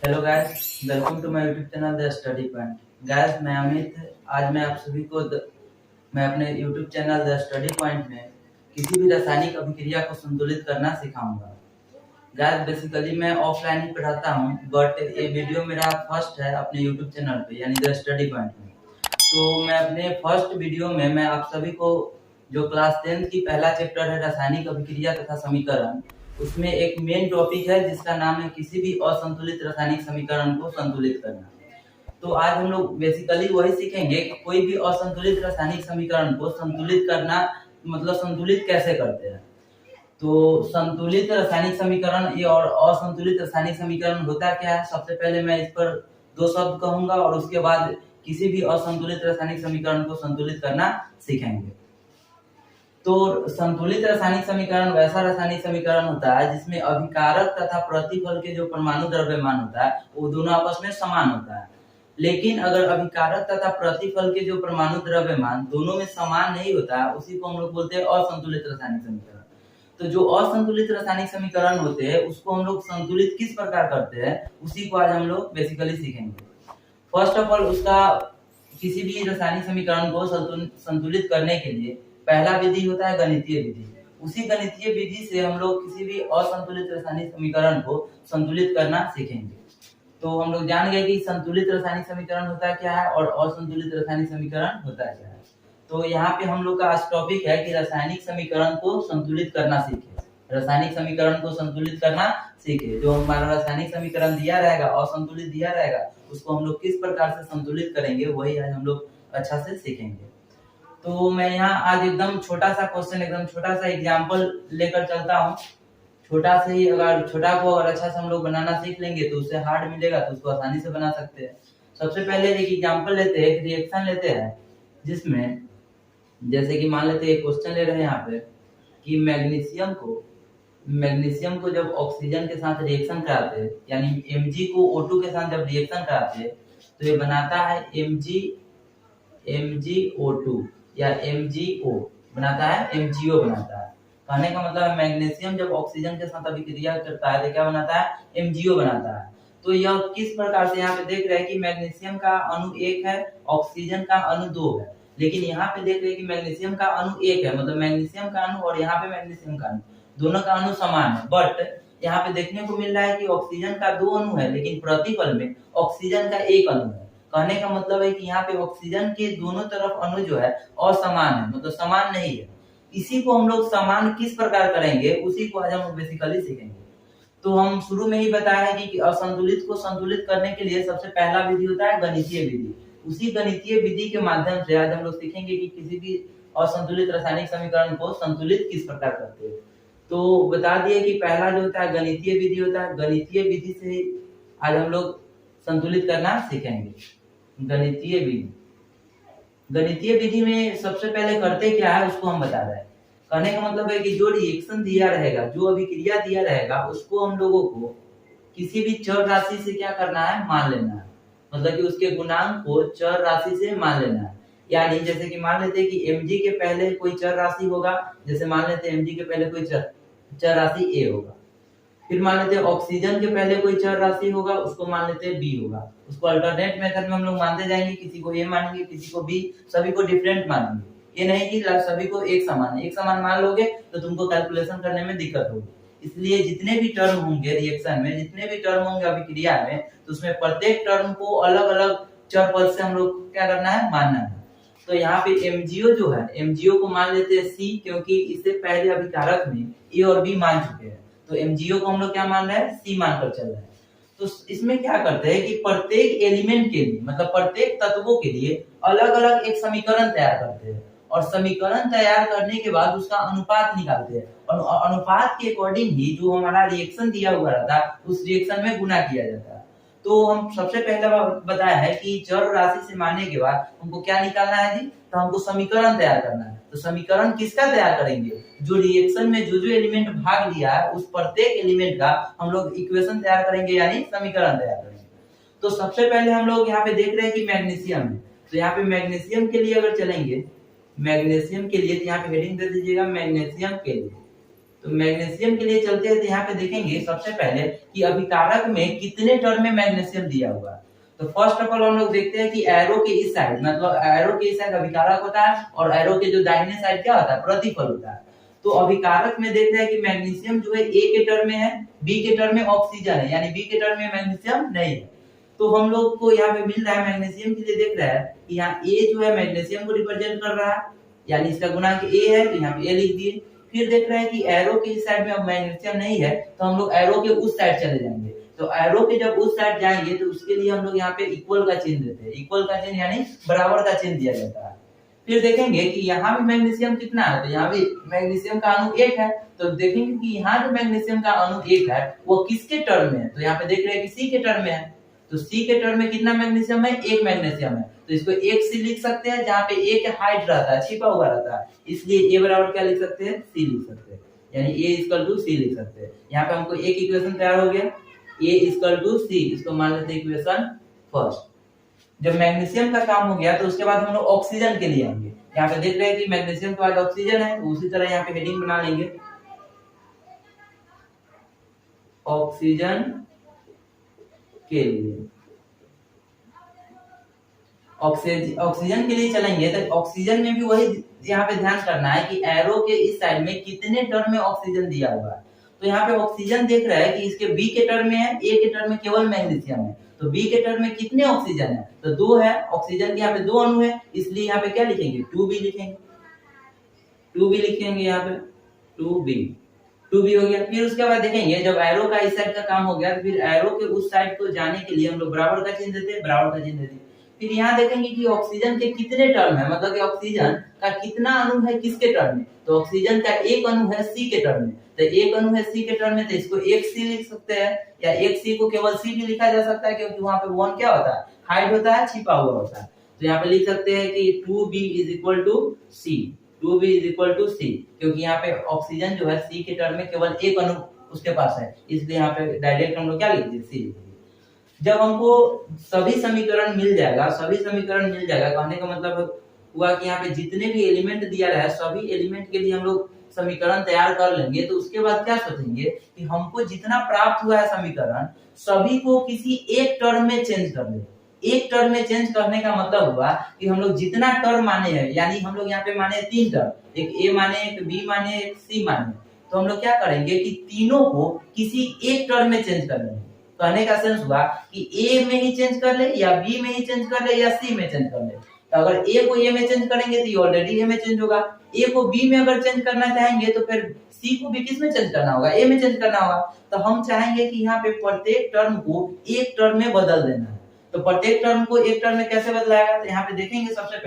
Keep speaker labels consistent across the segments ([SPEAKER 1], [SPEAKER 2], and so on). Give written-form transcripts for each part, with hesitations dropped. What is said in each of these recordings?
[SPEAKER 1] Hello guys, welcome to my YouTube channel the study point. Guys, मैं अमित। आज मैं आप सभी को मैं अपने YouTube channel the study point में किसी भी रासायनिक अभिक्रिया को संतुलित करना सिखाऊंगा। गाइस, बेसिकली मैं ऑफलाइन ही पढ़ाता हूं, बट ये वीडियो मेरा फर्स्ट है अपने यूट्यूब चैनल पे, यानी द स्टडी पॉइंट में। तो मैं अपने फर्स्ट वीडियो में मैं आप सभी को जो क्लास 10 की पहला चैप्टर है रासायनिक अभिक्रिया तथा समीकरण, उसमें एक मेन टॉपिक है जिसका नाम है किसी भी असंतुलित रासायनिक समीकरण को संतुलित करना। तो आज हम लोग बेसिकली वही सीखेंगे कि कोई भी असंतुलित रासायनिक समीकरण को संतुलित करना, मतलब संतुलित कैसे करते हैं। तो संतुलित रासायनिक समीकरण ये और असंतुलित रासायनिक समीकरण होता क्या है, सबसे पहले मैं इस पर दो शब्द कहूंगा और उसके बाद किसी भी असंतुलित रासायनिक समीकरण को संतुलित करना सीखेंगे। तो संतुलित रासायनिक समीकरण वैसा रासायनिक समीकरण होता है जिसमें अभिकारक तथा प्रतिफल के जो परमाणु द्रव्यमान होता है वो दोनों आपस में समान होता है। लेकिन अगर अभिकारक तथा प्रतिफल के जो परमाणु द्रव्यमान दोनों में समान नहीं होता है, उसी को हम लोग बोलते हैं असंतुलित रासायनिक समीकरण। तो जो असंतुलित रासायनिक समीकरण होते हैं उसको हम लोग संतुलित किस प्रकार करते हैं, उसी को आज हम लोग बेसिकली सीखेंगे। फर्स्ट ऑफ ऑल, उसका किसी भी रासायनिक समीकरण को संतुलित करने के लिए पहला विधि होता है गणितीय विधि। उसी गणितीय विधि से हम लोग किसी भी असंतुलित रासायनिक समीकरण को संतुलित करना सीखेंगे। तो हम लोग जान गए कि संतुलित रासायनिक समीकरण होता क्या है और असंतुलित रासायनिक समीकरण होता क्या है। तो यहाँ पे हम लोग का आज टॉपिक है कि रासायनिक समीकरण को संतुलित करना सीखे। रासायनिक समीकरण को संतुलित करना सीखे। जो हमारा रासायनिक समीकरण दिया रहेगा, असंतुलित दिया रहेगा, उसको हम लोग किस प्रकार से संतुलित करेंगे, वही आज हम लोग अच्छा से सीखेंगे। तो मैं यहाँ आज एकदम छोटा सा क्वेश्चन, एकदम छोटा सा एग्जाम्पल लेकर चलता हूँ। छोटा से ही, अगर छोटा को अगर अच्छा से हम लोग बनाना सीख लेंगे तो उससे हार्ड मिलेगा तो उसको आसानी से बना सकते हैं। सबसे पहले एक एग्जाम्पल लेते हैं, एक रिएक्शन लेते हैं जिसमें जैसे कि मान लेते हैं क्वेश्चन ले रहे हैं यहाँ पे कि मैग्नीशियम को जब ऑक्सीजन के साथ रिएक्शन कराते हैं, यानी Mg को O2 के साथ जब रिएक्शन कराते हैं तो ये बनाता है MgO2 या MgO बनाता है, MgO बनाता है। कहने का मतलब है मैग्नीशियम जब ऑक्सीजन के साथ अभिक्रिया करता है तो क्या बनाता है, MgO बनाता है। तो यह किस प्रकार से यहाँ पे देख रहे हैं कि मैग्नीशियम का अणु 1 है, ऑक्सीजन का अणु 2 है। लेकिन यहाँ पे देख रहे हैं कि मैग्नीशियम का अणु 1 है, मतलब मैग्नीशियम का अणु और यहाँ पे मैग्नीशियम का अणु, दोनों का अणु समान है। बट यहाँ पे देखने को मिल रहा है कि ऑक्सीजन का 2 अणु है, लेकिन प्रतिफल में ऑक्सीजन का 1 अणु है। कहने का मतलब है कि यहाँ पे ऑक्सीजन के दोनों तरफ अणु जो है असमान है, मतलब समान नहीं है। इसी को हम लोग समान किस प्रकार करेंगे, उसी को आज हम बेसिकली सीखेंगे। तो हम शुरू में ही बताया है कि असंतुलित को संतुलित करने के लिए सबसे पहला विधि होता है गणितीय विधि। उसी गणितीय विधि के माध्यम से आज हम लोग सीखेंगे कि किसी भी असंतुलित रासायनिक समीकरण को संतुलित किस प्रकार करते हैं। तो बता दिए कि पहला जो होता है गणितीय विधि होता है। गणितीय विधि से आज हम लोग संतुलित करना सीखेंगे। गणितीय विधि में सबसे पहले करते क्या है उसको हम बता रहे हैं। कहने का मतलब है कि जो रिएक्शन दिया रहेगा, जो अभिक्रिया दिया रहेगा, उसको हम लोगों को किसी भी चर राशि से क्या करना है, मान लेना है। मतलब कि उसके गुणांक को चर राशि से मान लेना है। यानी जैसे कि मान लेते हैं कि Mg के पहले कोई चर राशि होगा, जैसे मान लेते हैं Mg के पहले कोई चर राशि A होगा। फिर मान लेते हैं ऑक्सीजन के पहले कोई चर राशि होगा, उसको मान लेते हैं B होगा। उसको अल्टरनेट मेथड में हम लोग मानते जाएंगे, किसी को A मानेंगे, किसी को B, सभी को डिफरेंट मानेंगे। ये नहीं कि सभी को एक समान मान लोगे तो तुमको कैलकुलेशन करने में दिक्कत होगी। इसलिए जितने भी टर्म होंगे रिएक्शन में, जितने भी टर्म होंगे अभिक्रिया में, तो उसमें प्रत्येक टर्म को अलग अलग चर पद से हम लोग क्या करना है, मानना है। तो यहाँ पे MgO जो है, MgO को मान लेते हैं C, क्योंकि इससे पहले अभिकारक में A और B मान चुके हैं। तो MgO को हम लोग क्या मान रहे हैं, C मानकर चल रहे हैं। तो इसमें क्या करते हैं कि प्रत्येक एलिमेंट के लिए, मतलब प्रत्येक तत्वों के लिए अलग अलग एक समीकरण तैयार करते हैं और समीकरण तैयार करने के बाद उसका अनुपात निकालते हैं और अनुपात के अकॉर्डिंग ही जो हमारा रिएक्शन दिया हुआ रहता है उस रिएक्शन में गुना किया जाता है। तो हम सबसे पहले बताया है कि चर राशि से मानने के बाद हमको क्या निकालना है जी, तो हमको समीकरण तैयार करना है। तो समीकरण किसका तैयार करेंगे, जो रिएक्शन में जो एलिमेंट भाग लिया है उस प्रत्येक एलिमेंट का हम लोग इक्वेशन तैयार करेंगे, यानी समीकरण तैयार करेंगे। तो सबसे पहले हम लोग यहाँ पे देख रहे हैं कि मैग्नीशियम है। तो यहाँ पे मैग्नीशियम के लिए अगर चलेंगे, मैग्नीशियम के लिए यहाँ पे हेडिंग दे दीजिएगा मैग्नीशियम के लिए। तो मैग्नीशियम के लिए चलते हैं तो यहाँ पे देखेंगे सबसे पहले कि अभिकारक में कितने टर्म में मैग्नीशियम दिया हुआ है। तो फर्स्ट ऑफ ऑल हम लोग देखते हैं कि एरो के इस साइड, मतलब एरो के इस साइड अभिकारक होता है और एरो के जो दाहिने साइड क्या होता है, प्रतिफल होता है। तो अभिकारक में देख रहे हैं कि मैग्नीशियम जो है ए के टर्म में है, बी के टर्म में ऑक्सीजन है, यानी बी के टर्म में मैग्नीशियम नहीं है। तो हम लोग को यहाँ पे मिल रहा है मैग्नीशियम के लिए देख रहा है कि यहाँ ए जो है मैग्नीशियम को रिप्रेजेंट कर रहा है, यानी इसका गुणांक ए है, तो यहाँ पे ए लिख दिए। फिर देख रहे हैं कि एरो के इस साइड में अब मैग्नीशियम नहीं है, तो हम लोग एरो के उस साइड चले जाएंगे। तो एरो के जब उस साइड जाएंगे तो उसके लिए हम लोग यहाँ पे इक्वल का चिन्ह देते हैं, इक्वल का चिन्ह यानी बराबर का चिन्ह दिया जाता है। फिर देखेंगे कि यहाँ भी मैग्नीशियम कितना है, तो यहाँ भी मैग्नीशियम का अणु 1 है। तो देखेंगे कि यहाँ जो मैग्नीशियम का अणु 1 है वो किसके टर्म में है, तो यहाँ पे देख रहे हैं कि सी के टर्म में है। तो सी के टर्म में कितना मैग्नीशियम है, 1 मैग्नीशियम है। तो इसको 1 सी लिख सकते हैं, जहाँ पे ए के हाइट रहता है, छिपा हुआ रहता है, इसलिए ए बराबर क्या लिख सकते हैं, सी लिख सकते हैं, यानी ए इक्वल टू सी लिख सकते हैं। यहाँ पे हमको एक इक्वेशन तैयार हो गया, ए इक्वल टू सी, इसको मान लेते हैं इक्वेशन फर्स्ट। जब मैग्नीशियम का काम हो गया तो उसके बाद हम लोग ऑक्सीजन के लिए आएंगे। यहाँ पे देख रहे हैं कि मैग्नीशियम के बाद ऑक्सीजन है, तो उसी तरह यहाँ पे हेडिंग बना लेंगे, ऑक्सीजन के लिए। ऑक्सीजन के लिए चलेंगे तो ऑक्सीजन में भी वही यहाँ पे ध्यान करना है कि एरो के इस साइड में कितने टर्म में ऑक्सीजन दिया हुआ है। तो यहाँ पे ऑक्सीजन देख रहा है कि इसके बी के टर्म में है, ए के टर्म में केवल मैग्नीशियम है। तो बी के टर्म में कितने ऑक्सीजन है, तो 2 है। ऑक्सीजन के यहाँ पे 2 अणु है, इसलिए यहाँ पे क्या लिखेंगे, 2b लिखेंगे, 2b लिखेंगे यहाँ पे, 2b हो गया। फिर उसके बाद देखेंगे जब एरो का इस साइड का काम हो गया तो फिर एरो के उस साइड को जाने के लिए हम लोग बराबर का चिन्ह देते हैं, बराबर का चिन्ह देते हैं। फिर यहाँ देखेंगे कि ऑक्सीजन के कितने टर्म है, मतलब कि ऑक्सीजन का कितना अणु है किसके टर्म में, तो ऑक्सीजन का एक अणु है सी के टर्म में। तो एक अणु है सी के टर्म में, तो इसको 1 सी लिख सकते हैं, या 1 सी को केवल सी भी लिखा जा सकता है, क्योंकि वहां पे 1 क्या होता है, हाइट होता है, छिपा हुआ होता है। तो यहाँ पे लिख सकते हैं कि 2b is equal to C, 2b is equal to C, क्योंकि यहाँ पे ऑक्सीजन जो है सी के टर्म में केवल एक अणु उसके पास है, इसलिए यहाँ पे डायरेक्ट हम लोग क्या लिख दिए, सी। जब हमको सभी समीकरण मिल जाएगा, सभी समीकरण मिल जाएगा, कहने का मतलब हुआ कि यहाँ पे जितने भी एलिमेंट दिया रहा है सभी एलिमेंट के लिए हम लोग समीकरण तैयार कर लेंगे। तो उसके बाद क्या सोचेंगे कि हमको जितना प्राप्त हुआ है समीकरण सभी को किसी एक टर्म में चेंज कर ले। एक टर्म में चेंज करने का मतलब हुआ कि हम लोग जितना टर्म माने हैं, यानी हम लोग यहाँ पे माने 3 टर्म, एक ए माने, एक बी माने, एक सी माने, तो हम लोग क्या करेंगे कि तीनों को किसी एक टर्म में चेंज कर लेंगे। कहने का सेंस हुआ कि ए में ही चेंज कर ले, या बी में ही चेंज कर ले, या सी में चेंज कर ले। तो अगर ए को ए में चेंज करेंगे तो ये ऑलरेडी ए में चेंज होगा। ए को बी में अगर चेंज करना चाहेंगे तो फिर सी को भी किस में चेंज करना होगा, ए में चेंज करना होगा। तो हम चाहेंगे कि यहाँ पे प्रत्येक टर्म को एक टर्म में बदल देना है। तो प्रत्येक टर्म को एक टर्म में कैसे बदलाएगा, तो यहाँ पे देखेंगे सबसे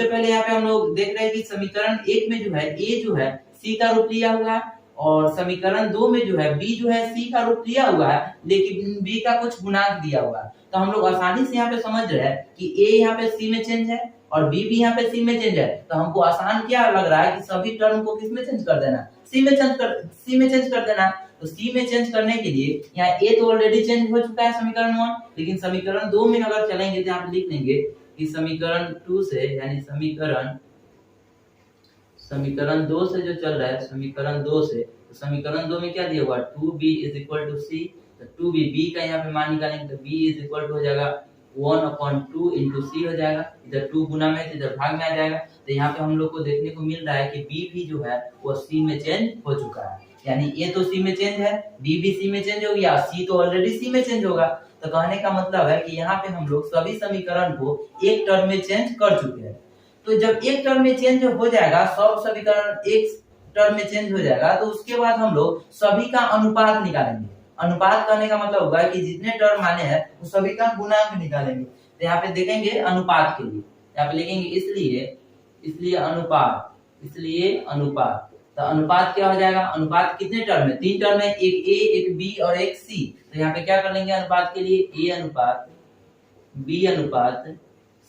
[SPEAKER 1] पहले यहाँ पे हम लोग देख रहे हैं कि समीकरण 1 में जो है ए जो है सी का रूप लिया हुआ है, और समीकरण 2 में जो है बी जो है सी का रूप लिया हुआ है, लेकिन बी का कुछ गुणांक दिया हुआ है। तो हम लोग आसानी से यहाँ पे समझ रहे हैं कि ए यहाँ पे सी में चेंज है और बी भी यहाँ पे सी में चेंज है। तो हमको आसान क्या लग रहा है कि सभी टर्म को किस में चेंज कर देना, सी में चेंज कर देना। तो सी में चेंज करने के लिए यहाँ ए तो ऑलरेडी चेंज हो चुका है समीकरण 1, लेकिन समीकरण 2 में अगर चलेंगे तो यहाँ पे लिख लेंगे कि समीकरण 2 से, यानी समीकरण 2 से जो चल रहा है, समीकरण 2 से, तो समीकरण 2 में क्या दिया हुआ, 2b इज इक्वल टू सी। तो 2b, b का यहाँ पे मान निकालेंगे तो b इज इक्वल टू हो जाएगा 1/2 इंटू सी हो जाएगा, इधर 2 गुना में तो इधर भाग में आ जाएगा। तो यहाँ पे हम लोग को देखने को मिल रहा है कि b भी जो है वो c में चेंज हो चुका है, यानी a तो c में चेंज है, b भी c में चेंज हो गया, c तो ऑलरेडी c में चेंज होगा। तो कहने का मतलब है कि यहाँ पे हम लोग सभी समीकरण को एक टर्म में चेंज कर चुके हैं। तो जब एक टर्म में चेंज हो जाएगा, सब समीकरण एक टर्म में चेंज हो जाएगा, तो उसके बाद हम लोग सभी का अनुपात निकालेंगे। अनुपात करने का मतलब होगा कि जितने टर्म माने हैं वो सभी का गुणांक निकालेंगे। तो यहाँ पे देखेंगे अनुपात के लिए, यहाँ पे लिखेंगे इसलिए अनुपात। तो अनुपात क्या हो जाएगा, अनुपात कितने टर्म है, 3 टर्म है, एक ए, एक बी और एक सी। तो यहाँ पे क्या कर लेंगे अनुपात के लिए, ए अनुपात बी अनुपात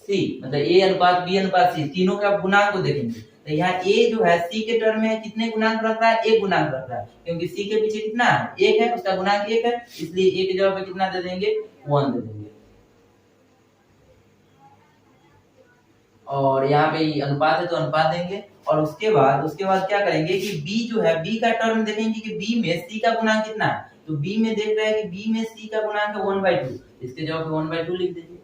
[SPEAKER 1] सी, मतलब ए अनुपात बी अनुपात सी, तीनों का गुणांक को देखेंगे। तो यहाँ ए जो है सी के टर्म में है, कितने गुणांक रख रहा है, एक गुणांक रख रहा है, क्योंकि सी के पीछे कितना है, एक है, उसका गुणांक 1 है, इसलिए ए की जगह पे कितना दे देंगे, 1 दे देंगे। और यहाँ पे अनुपात है तो अनुपात देंगे। और उसके बाद क्या करेंगे कि b जो है, b का टर्म देखेंगे कि b में c का गुणांक कितना है। तो b में देख रहे हैं कि b में c का गुणांक है 1/2, इसके जगह पे 1/2 लिख दीजिए,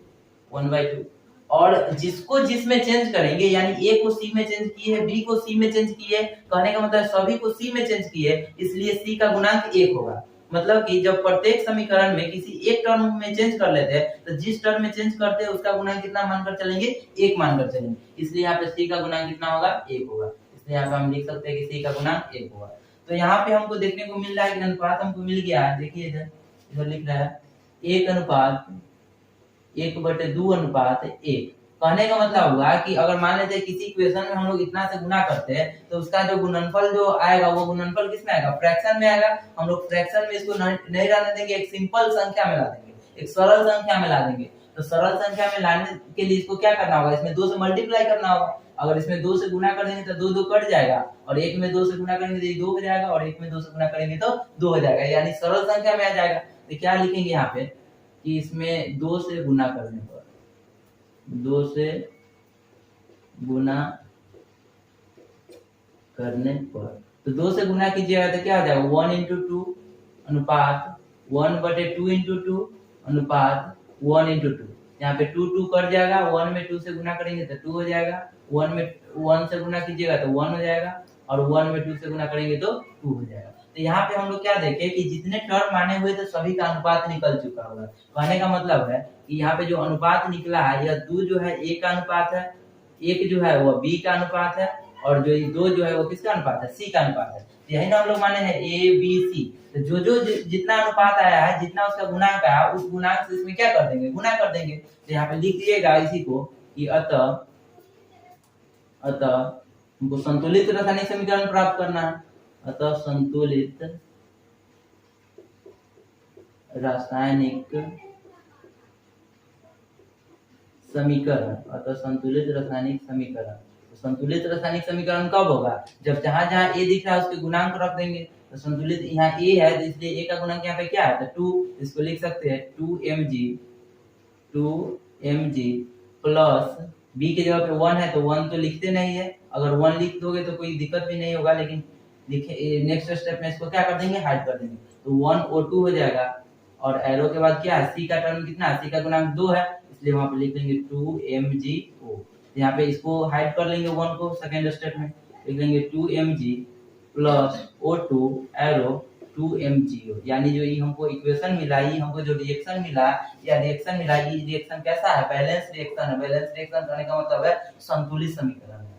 [SPEAKER 1] 1/2। और जिसको जिसमें चेंज करेंगे, यानी a को c में चेंज किए है, b को c में चेंज किए, कहने का मतलब सभी को c में चेंज किए, इसलिए c का गुणांक 1 होगा। मतलब कि जब प्रत्येक समीकरण में किसी एक टर्म में चेंज कर लेते हैं तो जिस टर्म में चेंज करते हैं उसका गुणांक कितना मानकर चलेंगे, 1 मानकर चलेंगे। इसलिए यहाँ पे c का गुणांक कितना होगा, 1 होगा। इसलिए यहाँ पे हम लिख सकते हैं कि c का गुणांक 1 होगा। तो यहाँ पे हमको देखने को मिल रहा है कि अनुपात हमको मिल गया है। देखिए इधर लिख रहा है 1:2 अनुपात 1। कहने का मतलब हुआ कि अगर मान लेते हैं किसी इक्वेशन में हम लोग इतना से गुना करते हैं तो उसका जो गुणनफल जो आएगा वो गुणनफल किसमें आएगा, फ्रैक्शन में आएगा। हम लोग फ्रैक्शन में इसको नहीं रहने देंगे, एक सिंपल संख्या में ला देंगे, एक सरल संख्या में ला देंगे। तो सरल संख्या में लाने के लिए इसको क्या करना होगा, इसमें 2 से मल्टीप्लाई करना होगा। अगर इसमें 2 से गुना कर देंगे तो 2 2 कट जाएगा, और 1 में 2 से गुना करेंगे तो ये 2 हो जाएगा, और 1 में 2 से गुना करेंगे तो 2 हो जाएगा, यानी सरल संख्या में आ जाएगा। तो क्या लिखेंगे यहाँ पे कि इसमें 2 से गुना करने पर, 2 से गुना करने पर, तो 2 से गुना कीजिएगा तो क्या हो जाएगा 1/2 अनुपात 1/2 अनुपात 1/2। यहाँ पे 2 2 कट जाएगा, 1 में 2 से गुना करेंगे तो 2 हो जाएगा, 1 में 1 से गुना कीजिएगा तो 1 हो जाएगा, और 1 में 2 से गुना करेंगे तो 2 हो जाएगा। तो यहाँ पे हम लोग क्या देखें कि जितने टर्म माने हुए थे सभी का अनुपात निकल चुका होगा। कहने का मतलब है कि यहाँ पे जो अनुपात निकला है, यह 2 जो है a का अनुपात है, 1 जो है वो b का अनुपात है, और जो 2 जो है वो किसका अनुपात है, c का अनुपात है। यही ना हम लोग माने हैं a b c। तो जो जितना अनुपात आया है, जितना उसका गुणांक आया, उस गुणांक से इसमें क्या कर देंगे, गुना कर देंगे। तो यहाँ पे लिख दिएगा इसी को कि अतः हमको संतुलित रासायनिक समीकरण प्राप्त करना है। अतः संतुलित रासायनिक समीकरण, अतः संतुलित रासायनिक समीकरण। तो संतुलित रासायनिक समीकरण कब होगा, जब जहां जहां a दिख रहा है उसके गुणांक रख देंगे। तो संतुलित यहाँ a है तो इसलिए a का गुणांक यहाँ पे क्या है, तो 2, इसको लिख सकते हैं 2mg प्लस b के जगह पे 1 है तो 1 तो लिखते नहीं है, अगर 1 लिख दोगे तो कोई दिक्कत भी नहीं होगा, लेकिन नेक्स्ट स्टेप में इसको क्या कर देंगे, हाइड कर देंगे। तो 1O2 हो जाएगा, और एरो के बाद क्या है, c का टर्म कितना है, c का गुणांक 2 है, इसलिए वहां पे लिख लेंगे 2mgO। यहाँ पे इसको हाइड कर लेंगे 1 को, सेकेंड स्टेप में लिख लेंगे 2mg plus O2 arrow 2mgO। यानी जो ये हमको इक्वेशन मिला, ये हमको जो रिएक्शन मिला, या रिएक्शन मिला, ये रिएक्शन कैसा है, बैलेंस रिएक्शन है। बैलेंस रिएक्शन करने का मतलब है संतुलित समीकरण है।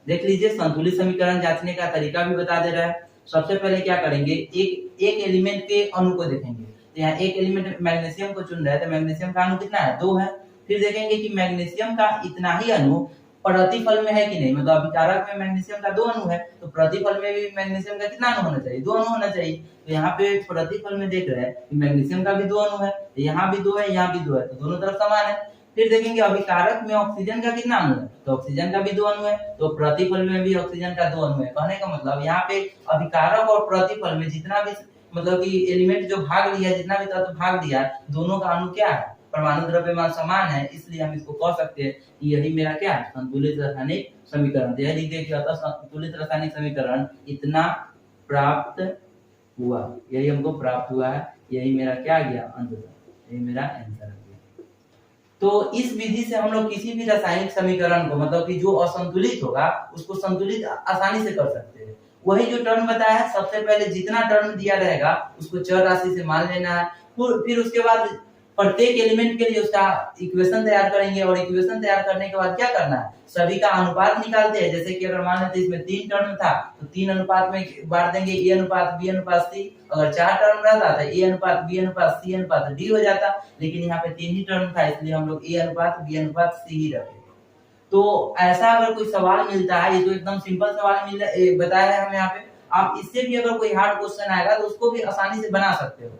[SPEAKER 1] देख लीजिए संतुलित समीकरण जांचने का तरीका भी बता दे रहा है। सबसे पहले क्या करेंगे, एक एलिमेंट के अणु को देखेंगे। तो यहाँ एक एलिमेंट मैग्नीशियम को चुन रहे हैं, तो मैग्नीशियम का अणु कितना है, 2 है। फिर देखेंगे कि मैग्नीशियम का इतना ही अणु प्रतिफल में है कि नहीं, मतलब अभिकारक में मैग्नीशियम का 2 अणु है, तो प्रतिफल में भी मैग्नीशियम का कितना अणु होना चाहिए, 2 अणु होना चाहिए। तो यहाँ पे प्रतिफल में देख रहे हैं कि मैग्नीशियम का भी 2 अणु है, तो यहाँ भी 2 है, यहाँ भी 2 है, तो दोनों तरफ समान है। फिर देखेंगे अभिकारक में ऑक्सीजन का कितना अणु है, तो ऑक्सीजन का भी 2 अणु है, तो प्रतिफल में भी ऑक्सीजन का 2 अणु है। कहने का मतलब यहाँ पे अभिकारक और प्रतिफल में जितना भी मतलब कि एलिमेंट जो भाग लिया, जितना भी तत्व भाग दिया, दोनों का अणु क्या है, परमाणु द्रव्यमान समान है। इसलिए हम इसको कह सकते हैं कि यही मेरा क्या है, संतुलित रासायनिक समीकरण। यह लिख दे कि अतः संतुलित रासायनिक समीकरण इतना प्राप्त हुआ, यही हमको प्राप्त हुआ है, यही मेरा क्या गया अंततः, यही मेरा आंसर है। तो इस विधि से हम लोग किसी भी रासायनिक समीकरण को, मतलब कि जो असंतुलित होगा उसको संतुलित आसानी से कर सकते हैं। वही जो टर्म बताया है, सबसे पहले जितना टर्म दिया रहेगा उसको चर राशि से मान लेना है। फिर उसके बाद प्रत्येक एलिमेंट के लिए उसका इक्वेशन तैयार करेंगे, और इक्वेशन तैयार करने के बाद क्या करना है, सभी का अनुपात निकालते हैं। जैसे कि अगर मान लेते इसमें 3 टर्म था तो 3 अनुपात में बांट देंगे, a अनुपात b अनुपात c। अगर 4 टर्म रहता तो a अनुपात b अनुपात c अनुपात d हो जाता, लेकिन यहाँ पे 3 ही टर्म था, इसलिए हम लोग a अनुपात b अनुपात c ही रखे। तो ऐसा अगर कोई सवाल मिलता है, ये तो एकदम सिंपल सवाल बताया है हमें यहाँ पे, आप इससे भी अगर कोई हार्ड क्वेश्चन आएगा तो उसको भी आसानी से बना सकते हो।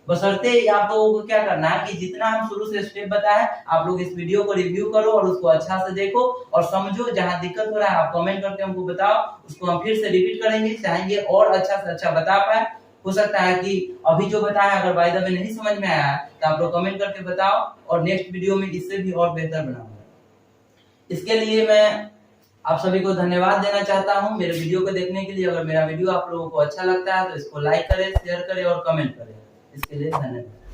[SPEAKER 1] बशर्ते आप लोगों को क्या करना है कि जितना हम शुरू से स्टेप बताया, आप लोग इस वीडियो को रिव्यू करो और उसको अच्छा से देखो और समझो। जहां दिक्कत हो रहा है आप कमेंट करके हमको बताओ, उसको हम फिर से रिपीट करेंगे, चाहेंगे और अच्छा से अच्छा बता पाए। हो सकता है कि अभी जो बताया अगर बाय द वे नहीं समझ में आया तो आप लोग कमेंट करके बताओ, और नेक्स्ट वीडियो में इससे भी और बेहतर बनाऊंगा। इसके लिए मैं आप सभी को धन्यवाद देना चाहता हूं मेरे वीडियो को देखने के लिए। अगर मेरा वीडियो आप लोगों को अच्छा लगता है तो इसको लाइक करें, शेयर करें और कमेंट करें। इसके लिए धन्यवाद।